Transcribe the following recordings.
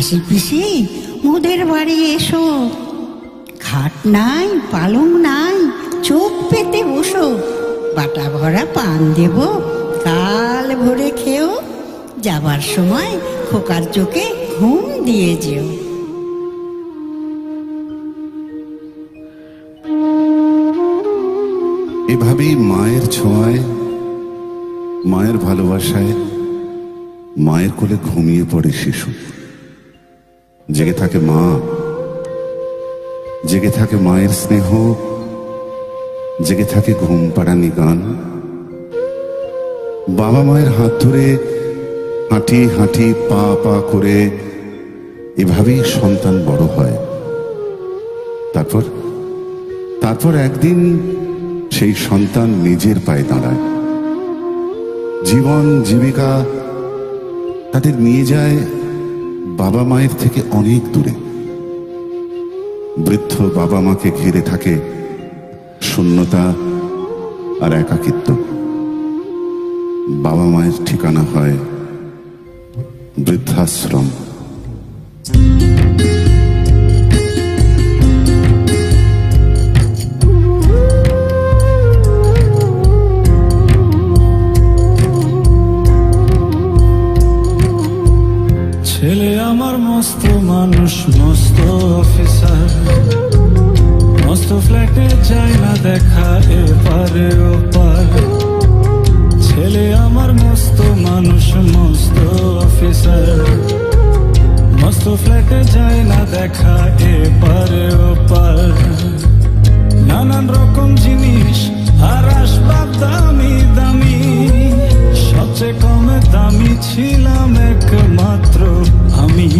মাসি পিসি মোদের বাড়ি এসো, খাট নাই পালং নাই, চোখ পেতে বসো, বাটা ভরা পান দেব, কাল ভরে খেও, যাবার সময় খোকার চোখে ঘুম দিয়ে যেও। এভাবেই মায়ের ছোঁয়ায়, মায়ের ভালোবাসায় মায়ের কোলে ঘুমিয়ে পড়ে শিশু। জেগে থাকে মা, জেগে থাকে মায়ের স্নেহ, জেগে থাকে ঘুম পাড়ানি গান। বাবা মায়ের হাত ধরে হাঁটি হাঁটি পা পা করে এভাবেই সন্তান বড় হয়। তারপর একদিন সেই সন্তান নিজের পায়ে দাঁড়ায়। জীবন জীবিকা তাদের নিয়ে যায় বাবা মায়ের থেকে অনেক দূরে। বৃদ্ধ বাবা মাকে ঘিরে থাকে শূন্যতা আর একাকিত্ব। বাবা মায়ের ঠিকানা হয় বৃদ্ধাশ্রম। ছেলে আমার মস্ত মানুষ, মস্ত অফিসার, মস্ত ফ্ল্যাটে যায় না দেখা এপারে ওপার। ছেলে আমার মস্ত মানুষ, মস্ত অফিসার, মস্ত ফ্ল্যাটে যায় না দেখা এপারে ওপার। নানান রকম জিনিস আর আসবাব দামি দামি, সবচেয়ে কম দামি ছিলাম একমাত্র আমি।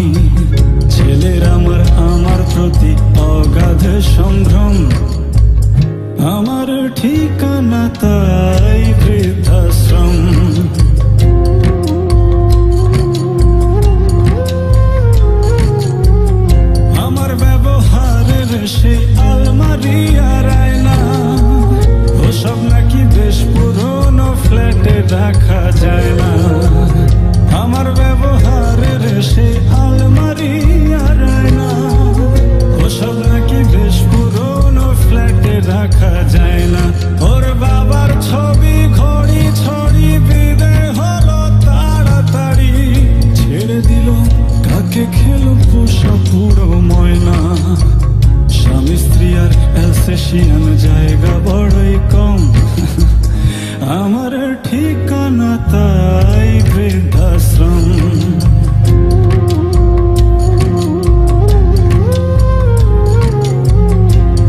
ছেলের আমার প্রতি অগাধ সম্ভ্রম, আমার ঠিকানা তাই বৃদ্ধাশ্রম। আমার ব্যবহারের সেই আলমারি আর আয়না, ওসব নাকি বেশ পুরনো ফ্ল্যাটে রাখা যায় না। আমার ব্যবহারের সেই আলমারি আর আয়না, ওসব নাকি বেশ পুরনো ফ্ল্যাটে রাখা যায় না। ওর বাবার ছবি ঘড়ি ছড়ি বিদায় হলো তাড়াতাড়ি, ছেড়ে দিল কাকে খেলো পোষা পুরো ময়না। স্বামী স্ত্রী আর অ্যালসেশিয়ান জায়গা বড়ই কম, আমার ঠিকানা তাই বৃদ্ধাশ্রম।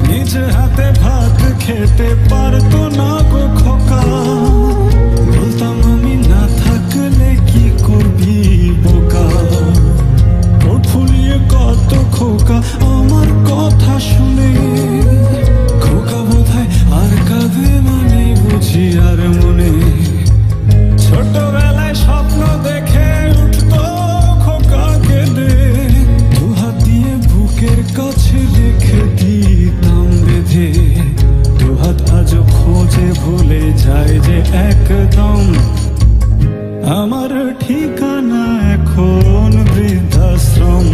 নিজে হাতে ভাত খেতে পারতো না গো খোকা, বলতাম আমি না থাকলে কি করবি বোকা। ঠোঁট ফুলিয়ে কত খোকা আমার কথা শুনে, খোকা বোধহয় আর কাঁদে মানে বুঝি আর মনে। ছোটবেলায় স্বপ্ন দেখে উঠতো খোকা কেঁদে, দুহাত দিয়ে বুকের কাছে রেখে দিতাম বেঁধে। দুহাত আজও খোঁজে ভুলে যায় যে একদম, আমার ঠিকানা এখন বৃদ্ধাশ্রম।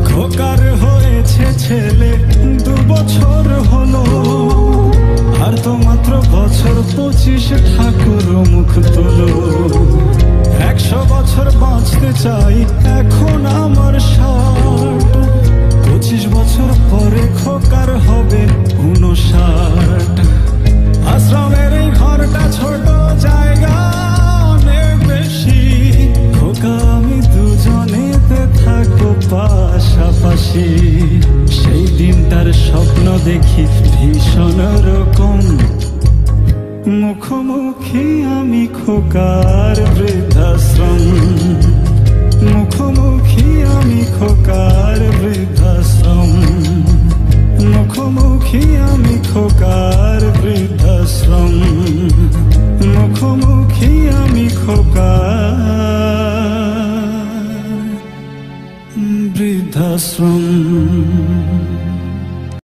খোকার হয়েছে ছেলে 2 বছর হলো, আর তো মাত্র বছর 25 ঠাকুর মুখ তোলো। 100 বছর বাঁচতে চাই এখন আমার 60, 25 বছর পরে খোকার হবে 59। আশ্রমের এই ঘরটা ছোট, জায়গা অনেক বেশি, খোকা আমি দুজনেতে থাকবো পাশাপাশি। সেই দিনটার স্বপ্ন দেখি ভীষণ রকম, মুখোমুখি আমি খোকার বৃদ্ধাশ্রম। মুখোমুখি আমি খোকার বৃদ্ধাশ্রম, মুখোমুখি আমি খোকার বৃদ্ধাশ্রম, মুখোমুখি আমি খোকার বৃদ্ধাশ্রম।